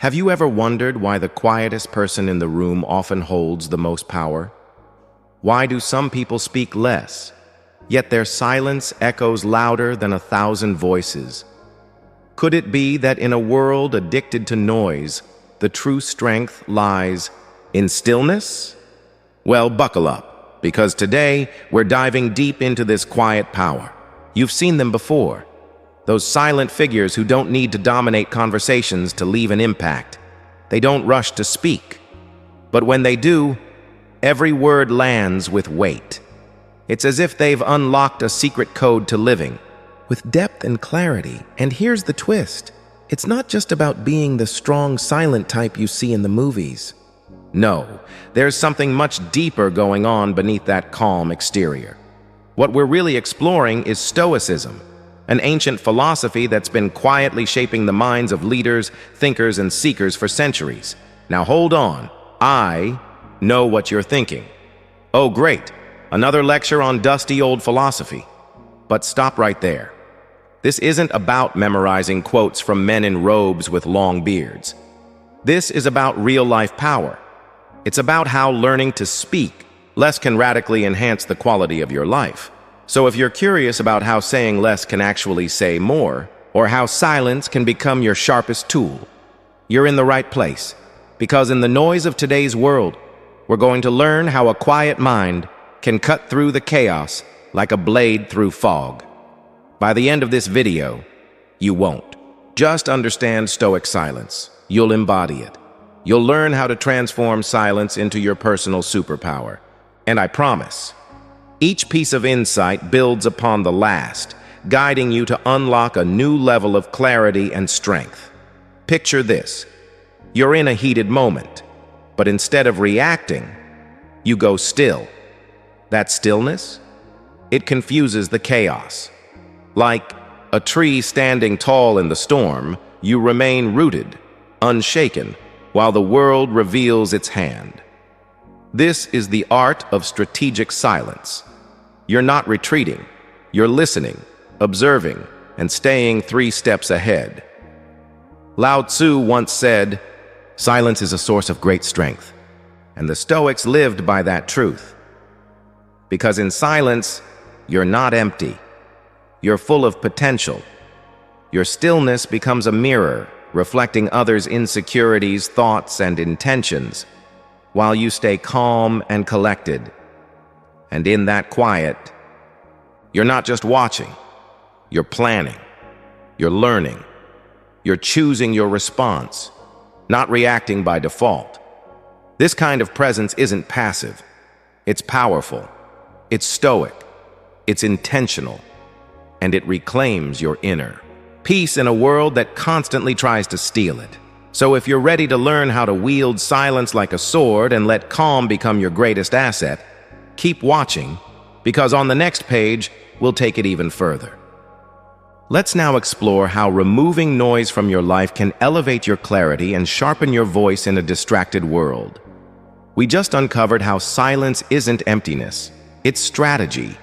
Have you ever wondered why the quietest person in the room often holds the most power? Why do some people speak less, yet their silence echoes louder than 1,000 voices? Could it be that in a world addicted to noise, the true strength lies in stillness? Well, buckle up, because today we're diving deep into this quiet power. You've seen them before. Those silent figures who don't need to dominate conversations to leave an impact. They don't rush to speak. But when they do, every word lands with weight. It's as if they've unlocked a secret code to living, with depth and clarity. And here's the twist. It's not just about being the strong, silent type you see in the movies. No, there's something much deeper going on beneath that calm exterior. What we're really exploring is Stoicism, an ancient philosophy that's been quietly shaping the minds of leaders, thinkers, and seekers for centuries. Now hold on. I know what you're thinking. Oh, great. Another lecture on dusty old philosophy. But stop right there. This isn't about memorizing quotes from men in robes with long beards. This is about real-life power. It's about how learning to speak less can radically enhance the quality of your life. So if you're curious about how saying less can actually say more, or how silence can become your sharpest tool, you're in the right place. Because in the noise of today's world, we're going to learn how a quiet mind can cut through the chaos like a blade through fog. By the end of this video, you won't just understand Stoic silence. You'll embody it. You'll learn how to transform silence into your personal superpower. And I promise, each piece of insight builds upon the last, guiding you to unlock a new level of clarity and strength. Picture this. You're in a heated moment, but instead of reacting, you go still. That stillness? It confuses the chaos. Like a tree standing tall in the storm, you remain rooted, unshaken, while the world reveals its hand. This is the art of strategic silence. You're not retreating. You're listening, observing, and staying 3 steps ahead. Lao Tzu once said, "Silence is a source of great strength." And the Stoics lived by that truth. Because in silence, you're not empty. You're full of potential. Your stillness becomes a mirror, reflecting others' insecurities, thoughts, and intentions, while you stay calm and collected. And in that quiet, you're not just watching, you're planning, you're learning, you're choosing your response, not reacting by default. This kind of presence isn't passive, it's powerful, it's stoic, it's intentional, and it reclaims your inner peace in a world that constantly tries to steal it. So if you're ready to learn how to wield silence like a sword and let calm become your greatest asset, keep watching, because on the next page, we'll take it even further. Let's now explore how removing noise from your life can elevate your clarity and sharpen your voice in a distracted world. We just uncovered how silence isn't emptiness, it's strategy.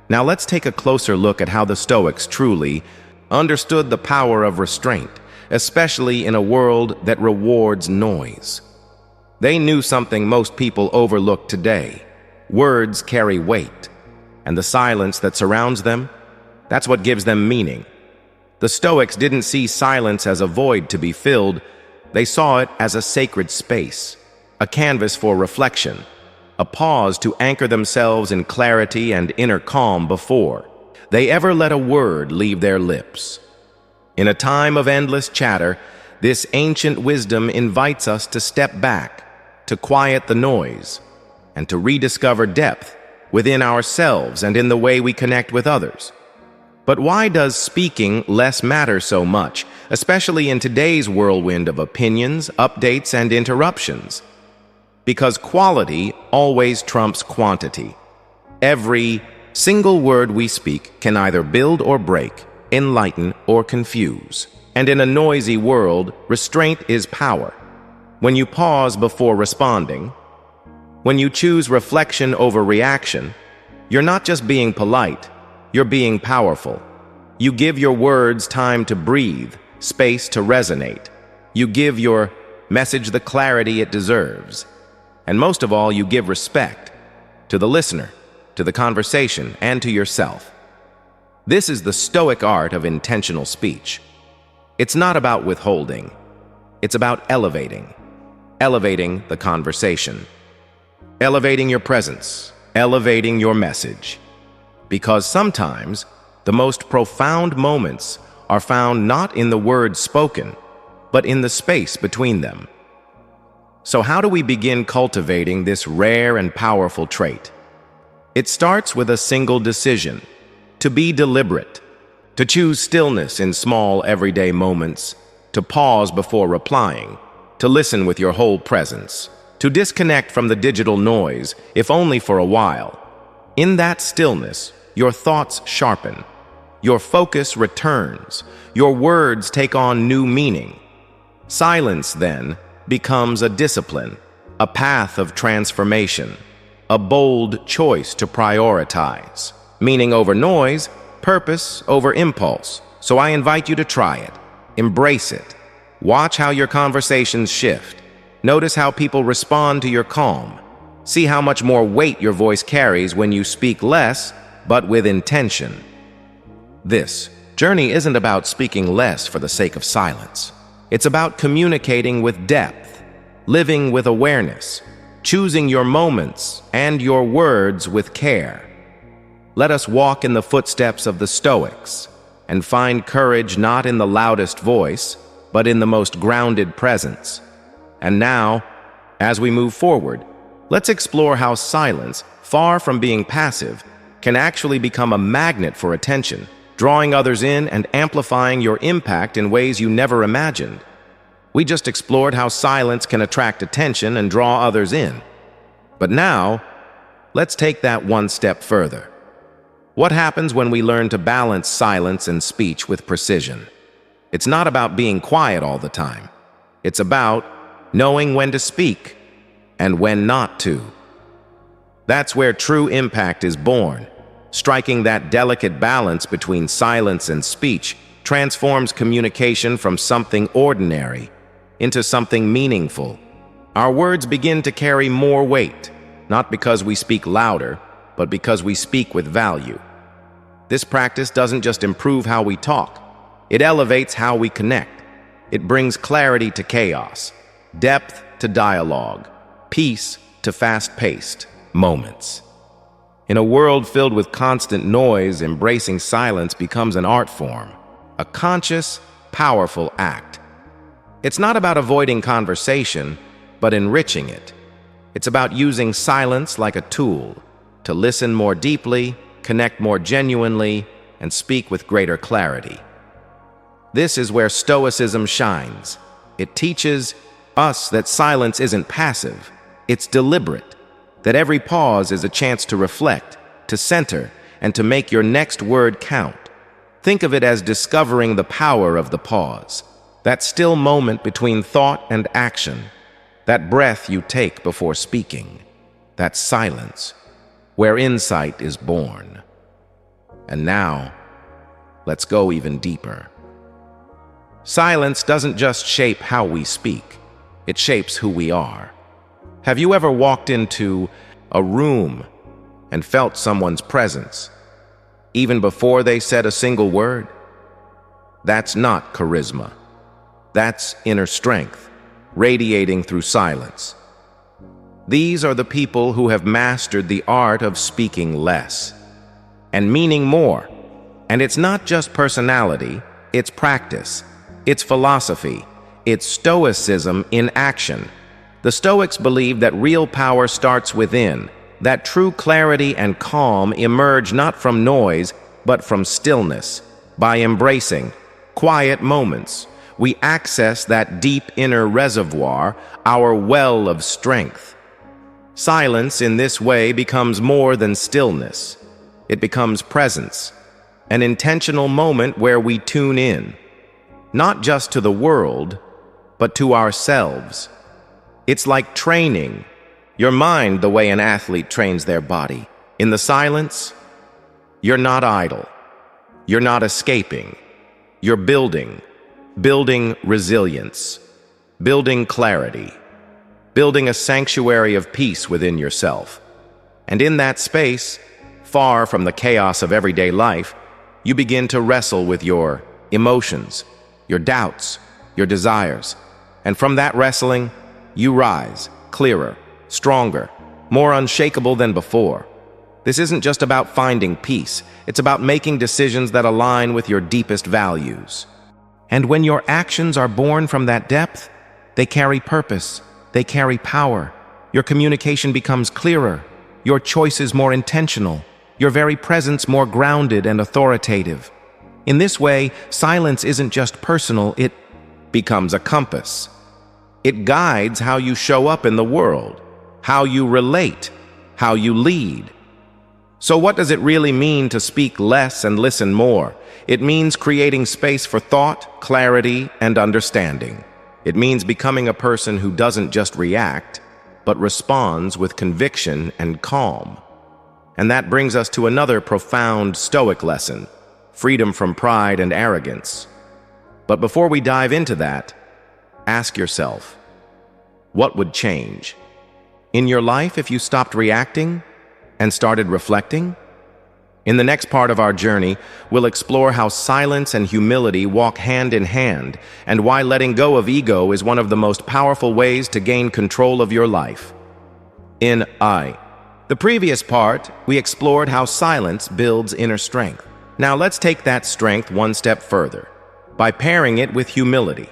Now let's take a closer look at how the Stoics truly understood the power of restraint, especially in a world that rewards noise. They knew something most people overlook today. Words carry weight, and the silence that surrounds them, that's what gives them meaning. The Stoics didn't see silence as a void to be filled, they saw it as a sacred space, a canvas for reflection, a pause to anchor themselves in clarity and inner calm before they ever let a word leave their lips. In a time of endless chatter, this ancient wisdom invites us to step back, to quiet the noise, and to rediscover depth within ourselves and in the way we connect with others. But why does speaking less matter so much, especially in today's whirlwind of opinions, updates, and interruptions? Because quality always trumps quantity. Every single word we speak can either build or break, enlighten or confuse. And in a noisy world, restraint is power. When you pause before responding, when you choose reflection over reaction, you're not just being polite, you're being powerful. You give your words time to breathe, space to resonate. You give your message the clarity it deserves. And most of all, you give respect to the listener, to the conversation, and to yourself. This is the Stoic art of intentional speech. It's not about withholding. It's about elevating. Elevating the conversation. Elevating your presence. Elevating your message. Because sometimes the most profound moments are found not in the words spoken, but in the space between them. So how do we begin cultivating this rare and powerful trait? It starts with a single decision: to be deliberate, to choose stillness in small everyday moments, to pause before replying, to listen with your whole presence, to disconnect from the digital noise, if only for a while. In that stillness, your thoughts sharpen, your focus returns, your words take on new meaning. Silence, then, becomes a discipline, a path of transformation, a bold choice to prioritize. Meaning over noise, purpose over impulse. So I invite you to try it. Embrace it. Watch how your conversations shift. Notice how people respond to your calm. See how much more weight your voice carries when you speak less, but with intention. This journey isn't about speaking less for the sake of silence. It's about communicating with depth, living with awareness, choosing your moments and your words with care. Let us walk in the footsteps of the Stoics and find courage not in the loudest voice, but in the most grounded presence. And now, as we move forward, let's explore how silence, far from being passive, can actually become a magnet for attention, drawing others in and amplifying your impact in ways you never imagined. We just explored how silence can attract attention and draw others in. But now, let's take that one step further. What happens when we learn to balance silence and speech with precision? It's not about being quiet all the time. It's about knowing when to speak and when not to. That's where true impact is born. Striking that delicate balance between silence and speech transforms communication from something ordinary into something meaningful. Our words begin to carry more weight, not because we speak louder, but because we speak with value. This practice doesn't just improve how we talk, it elevates how we connect. It brings clarity to chaos, depth to dialogue, peace to fast-paced moments. In a world filled with constant noise, embracing silence becomes an art form, a conscious, powerful act. It's not about avoiding conversation, but enriching it. It's about using silence like a tool to listen more deeply, connect more genuinely, and speak with greater clarity. This is where Stoicism shines. It teaches us that silence isn't passive, it's deliberate, that every pause is a chance to reflect, to center, and to make your next word count. Think of it as discovering the power of the pause, that still moment between thought and action, that breath you take before speaking, that silence where insight is born. And now, let's go even deeper. Silence doesn't just shape how we speak, it shapes who we are. Have you ever walked into a room and felt someone's presence, even before they said a single word? That's not charisma. That's inner strength, radiating through silence. These are the people who have mastered the art of speaking less and meaning more. And it's not just personality, it's practice, it's philosophy, it's Stoicism in action. The Stoics believe that real power starts within, that true clarity and calm emerge not from noise, but from stillness. By embracing quiet moments, we access that deep inner reservoir, our well of strength. Silence in this way becomes more than stillness. It becomes presence, an intentional moment where we tune in, not just to the world, but to ourselves. It's like training your mind the way an athlete trains their body. In the silence, you're not idle. You're not escaping. You're building resilience, building clarity, building a sanctuary of peace within yourself. And in that space, far from the chaos of everyday life, you begin to wrestle with your emotions, your doubts, your desires. And from that wrestling, you rise, clearer, stronger, more unshakable than before. This isn't just about finding peace, it's about making decisions that align with your deepest values. And when your actions are born from that depth, they carry purpose, they carry power. Your communication becomes clearer, your choices more intentional, your very presence more grounded and authoritative. In this way, silence isn't just personal, it becomes a compass. It guides how you show up in the world, how you relate, how you lead. So what does it really mean to speak less and listen more? It means creating space for thought, clarity, and understanding. It means becoming a person who doesn't just react, but responds with conviction and calm. And that brings us to another profound Stoic lesson: freedom from pride and arrogance. But before we dive into that, ask yourself, what would change in your life if you stopped reacting and started reflecting? In the next part of our journey, we'll explore how silence and humility walk hand in hand, and why letting go of ego is one of the most powerful ways to gain control of your life. In the previous part, we explored how silence builds inner strength. Now let's take that strength one step further, by pairing it with humility.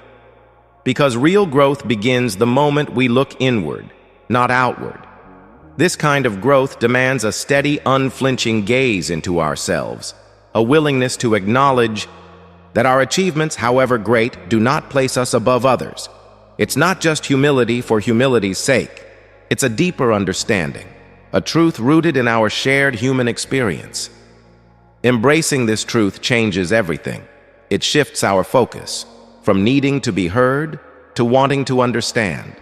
Because real growth begins the moment we look inward, not outward. This kind of growth demands a steady, unflinching gaze into ourselves, a willingness to acknowledge that our achievements, however great, do not place us above others. It's not just humility for humility's sake. It's a deeper understanding, a truth rooted in our shared human experience. Embracing this truth changes everything. It shifts our focus from needing to be heard to wanting to understand,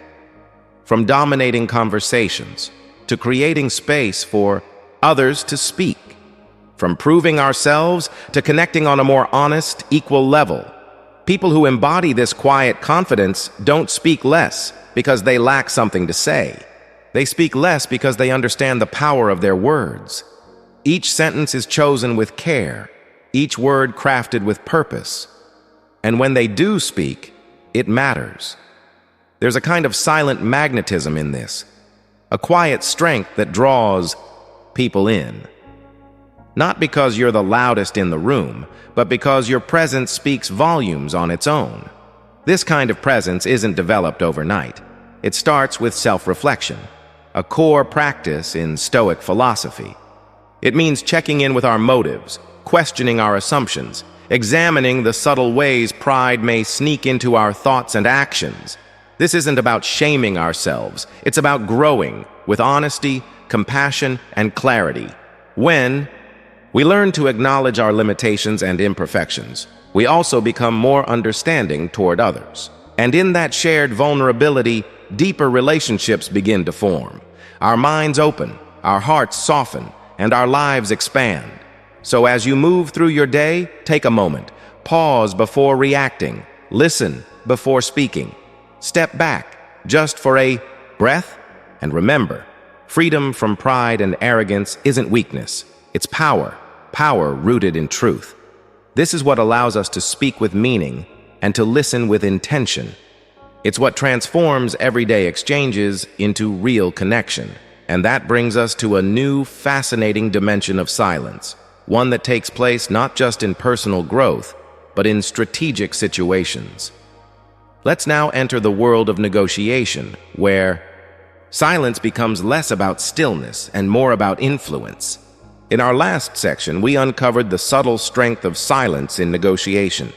from dominating conversations to creating space for others to speak, from proving ourselves to connecting on a more honest, equal level. People who embody this quiet confidence don't speak less because they lack something to say. They speak less because they understand the power of their words. Each sentence is chosen with care, each word crafted with purpose. And when they do speak, it matters. There's a kind of silent magnetism in this, a quiet strength that draws people in. Not because you're the loudest in the room, but because your presence speaks volumes on its own. This kind of presence isn't developed overnight. It starts with self-reflection, a core practice in Stoic philosophy. It means checking in with our motives, questioning our assumptions, examining the subtle ways pride may sneak into our thoughts and actions. This isn't about shaming ourselves. It's about growing with honesty, compassion, and clarity. When we learn to acknowledge our limitations and imperfections, we also become more understanding toward others. And in that shared vulnerability, deeper relationships begin to form. Our minds open, our hearts soften, and our lives expand. So as you move through your day, take a moment. Pause before reacting. Listen before speaking. Step back just for a breath, and remember, freedom from pride and arrogance isn't weakness. It's power, power rooted in truth. This is what allows us to speak with meaning and to listen with intention. It's what transforms everyday exchanges into real connection. And that brings us to a new, fascinating dimension of silence, one that takes place not just in personal growth, but in strategic situations. Let's now enter the world of negotiation, where silence becomes less about stillness and more about influence. In our last section, we uncovered the subtle strength of silence in negotiation,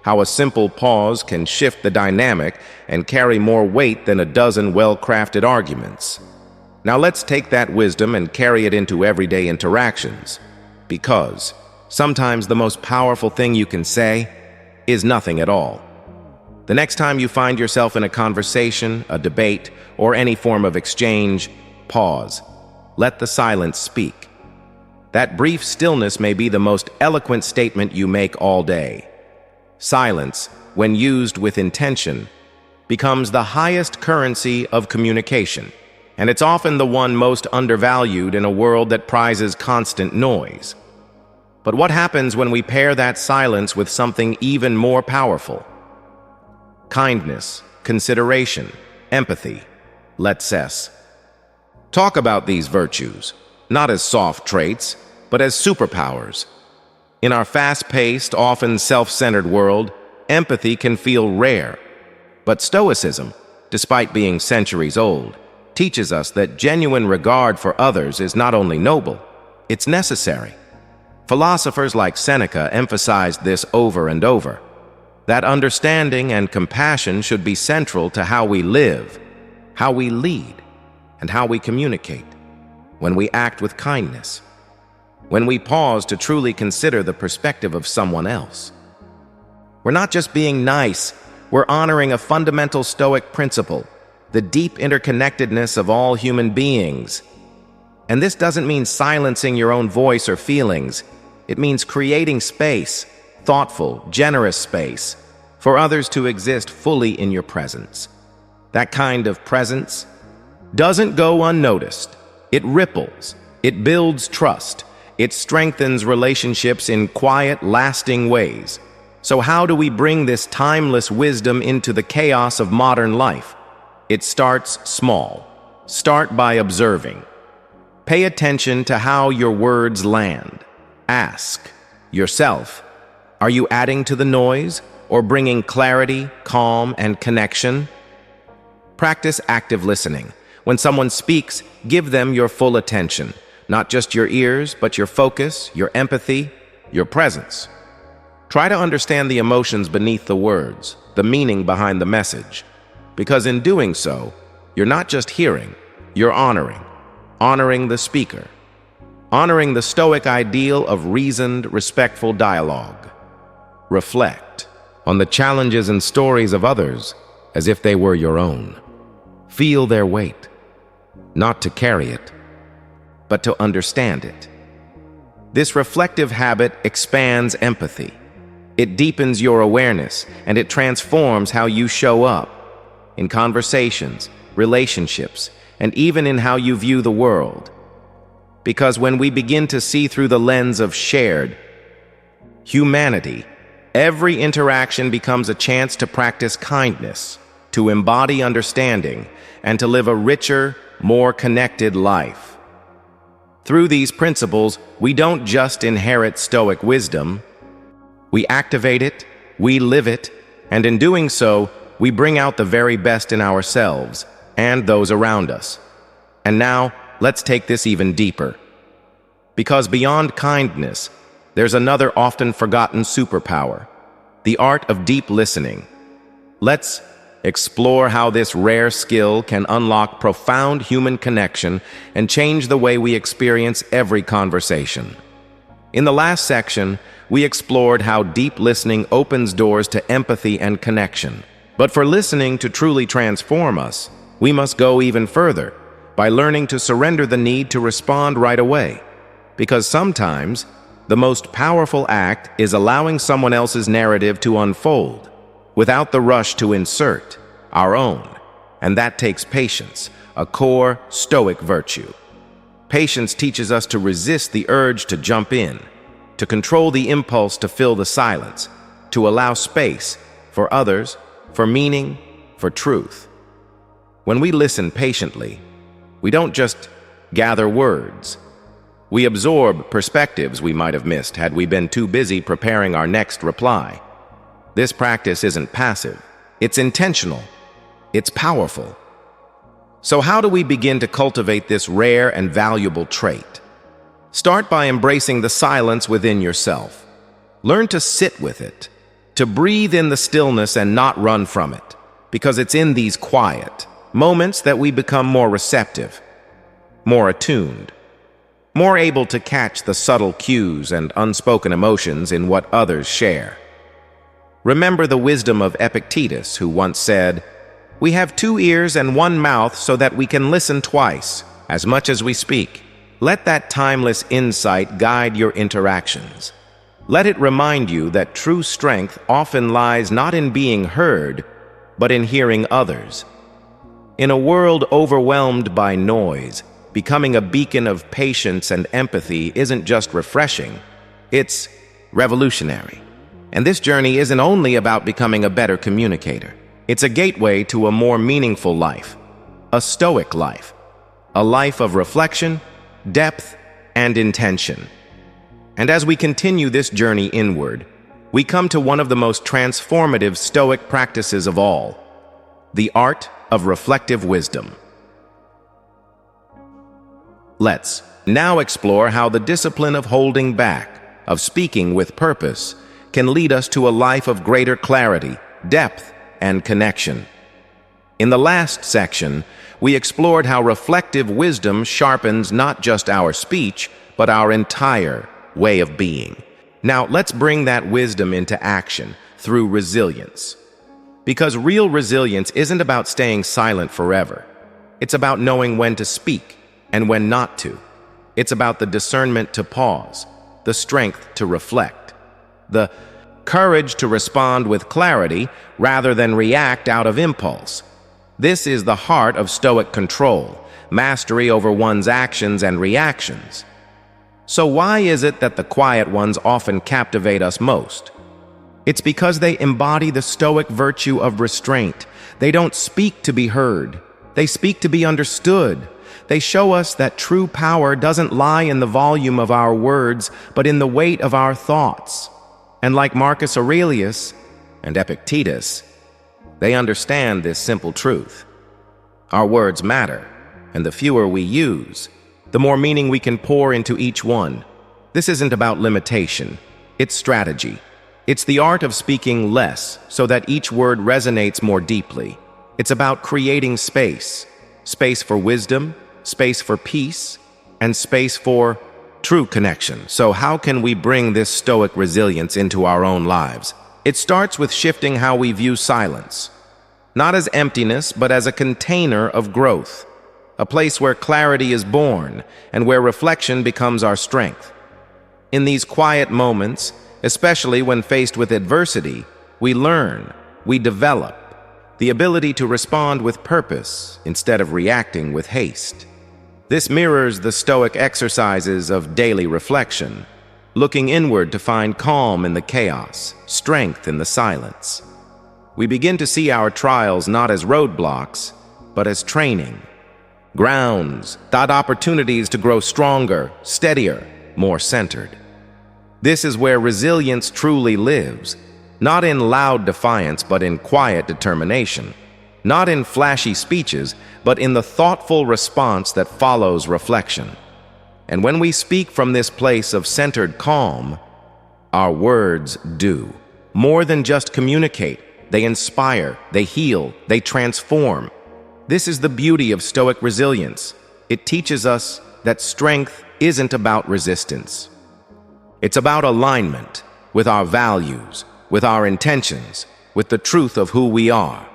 how a simple pause can shift the dynamic and carry more weight than a dozen well-crafted arguments. Now let's take that wisdom and carry it into everyday interactions, because sometimes the most powerful thing you can say is nothing at all. The next time you find yourself in a conversation, a debate, or any form of exchange, pause. Let the silence speak. That brief stillness may be the most eloquent statement you make all day. Silence, when used with intention, becomes the highest currency of communication, and it's often the one most undervalued in a world that prizes constant noise. But what happens when we pair that silence with something even more powerful? Kindness, consideration, empathy. Let's talk about these virtues, not as soft traits, but as superpowers. In our fast-paced, often self-centered world, empathy can feel rare. But Stoicism, despite being centuries old, teaches us that genuine regard for others is not only noble, it's necessary. Philosophers like Seneca emphasized this over and over, that understanding and compassion should be central to how we live, how we lead, and how we communicate. When we act with kindness, when we pause to truly consider the perspective of someone else. We're not just being nice, we're honoring a fundamental Stoic principle, the deep interconnectedness of all human beings. And this doesn't mean silencing your own voice or feelings. It means creating space, thoughtful, generous space, for others to exist fully in your presence. That kind of presence doesn't go unnoticed. It ripples, it builds trust, it strengthens relationships in quiet, lasting ways. So how do we bring this timeless wisdom into the chaos of modern life? It starts small. Start by observing. Pay attention to how your words land. Ask yourself, are you adding to the noise or bringing clarity, calm, and connection? Practice active listening. When someone speaks, give them your full attention, not just your ears, but your focus, your empathy, your presence. Try to understand the emotions beneath the words, the meaning behind the message. Because in doing so, you're not just hearing, you're honoring the speaker. Honoring the Stoic ideal of reasoned, respectful dialogue. Reflect on the challenges and stories of others as if they were your own. Feel their weight, not to carry it, but to understand it. This reflective habit expands empathy. It deepens your awareness, and it transforms how you show up in conversations, relationships, and even in how you view the world. Because when we begin to see through the lens of shared humanity, every interaction becomes a chance to practice kindness, to embody understanding, and to live a richer, more connected life. Through these principles, we don't just inherit Stoic wisdom, we activate it, we live it, and in doing so, we bring out the very best in ourselves and those around us. And now, let's take this even deeper. Because beyond kindness, there's another often forgotten superpower, the art of deep listening. Let's explore how this rare skill can unlock profound human connection and change the way we experience every conversation. In the last section, we explored how deep listening opens doors to empathy and connection. But for listening to truly transform us, we must go even further by learning to surrender the need to respond right away. Because sometimes, the most powerful act is allowing someone else's narrative to unfold, without the rush to insert our own. And that takes patience, a core Stoic virtue. Patience teaches us to resist the urge to jump in, to control the impulse to fill the silence, to allow space for others, for meaning, for truth. When we listen patiently, we don't just gather words. We absorb perspectives we might have missed had we been too busy preparing our next reply. This practice isn't passive. It's intentional. It's powerful. So how do we begin to cultivate this rare and valuable trait? Start by embracing the silence within yourself. Learn to sit with it, to breathe in the stillness and not run from it, because it's in these quiet moments that we become more receptive, more attuned, more able to catch the subtle cues and unspoken emotions in what others share. Remember the wisdom of Epictetus, who once said, "We have 2 ears and 1 mouth so that we can listen twice, as much as we speak." Let that timeless insight guide your interactions. Let it remind you that true strength often lies not in being heard, but in hearing others. In a world overwhelmed by noise, becoming a beacon of patience and empathy isn't just refreshing, it's revolutionary. And this journey isn't only about becoming a better communicator. It's a gateway to a more meaningful life, a Stoic life, a life of reflection, depth, and intention. And as we continue this journey inward, we come to one of the most transformative Stoic practices of all, the art of reflective wisdom. Let's now explore how the discipline of holding back, of speaking with purpose, can lead us to a life of greater clarity, depth, and connection. In the last section, we explored how reflective wisdom sharpens not just our speech, but our entire way of being. Now, let's bring that wisdom into action through resilience. Because real resilience isn't about staying silent forever. It's about knowing when to speak and when not to. It's about the discernment to pause, the strength to reflect, the courage to respond with clarity rather than react out of impulse. This is the heart of Stoic control, mastery over one's actions and reactions. So why is it that the quiet ones often captivate us most? It's because they embody the Stoic virtue of restraint. They don't speak to be heard. They speak to be understood. They show us that true power doesn't lie in the volume of our words, but in the weight of our thoughts. And like Marcus Aurelius and Epictetus, they understand this simple truth. Our words matter, and the fewer we use, the more meaning we can pour into each one. This isn't about limitation. It's strategy. It's the art of speaking less so that each word resonates more deeply. It's about creating space. Space for wisdom, space for peace, and space for true connection. So how can we bring this Stoic resilience into our own lives? It starts with shifting how we view silence. Not as emptiness, but as a container of growth. A place where clarity is born and where reflection becomes our strength. In these quiet moments, especially when faced with adversity, we learn, we develop the ability to respond with purpose instead of reacting with haste. This mirrors the Stoic exercises of daily reflection, looking inward to find calm in the chaos, strength in the silence. We begin to see our trials not as roadblocks, but as training, grounds, opportunities to grow stronger, steadier, more centered. This is where resilience truly lives, not in loud defiance, but in quiet determination, not in flashy speeches, but in the thoughtful response that follows reflection. And when we speak from this place of centered calm, our words do more than just communicate. They inspire, they heal, they transform. This is the beauty of Stoic resilience. It teaches us that strength isn't about resistance. It's about alignment with our values, with our intentions, with the truth of who we are.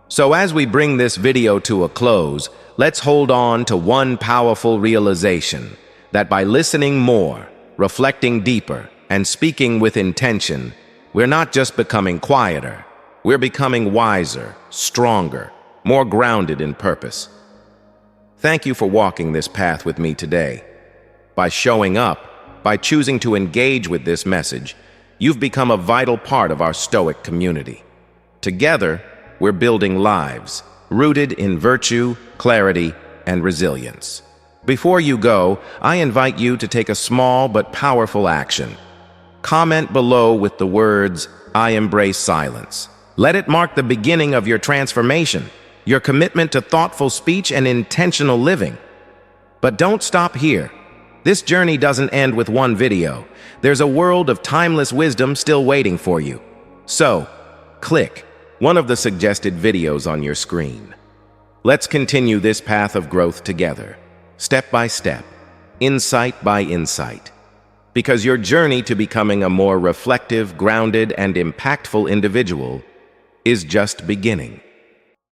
So as we bring this video to a close, let's hold on to one powerful realization, that by listening more, reflecting deeper, and speaking with intention, we're not just becoming quieter, we're becoming wiser, stronger, more grounded in purpose. Thank you for walking this path with me today. By showing up, by choosing to engage with this message, you've become a vital part of our Stoic community. Together, we're building lives rooted in virtue, clarity, and resilience. Before you go, I invite you to take a small but powerful action. Comment below with the words, "I embrace silence." Let it mark the beginning of your transformation, your commitment to thoughtful speech and intentional living. But don't stop here. This journey doesn't end with one video. There's a world of timeless wisdom still waiting for you. So, click one of the suggested videos on your screen. Let's continue this path of growth together, step by step, insight by insight. Because your journey to becoming a more reflective, grounded, and impactful individual is just beginning.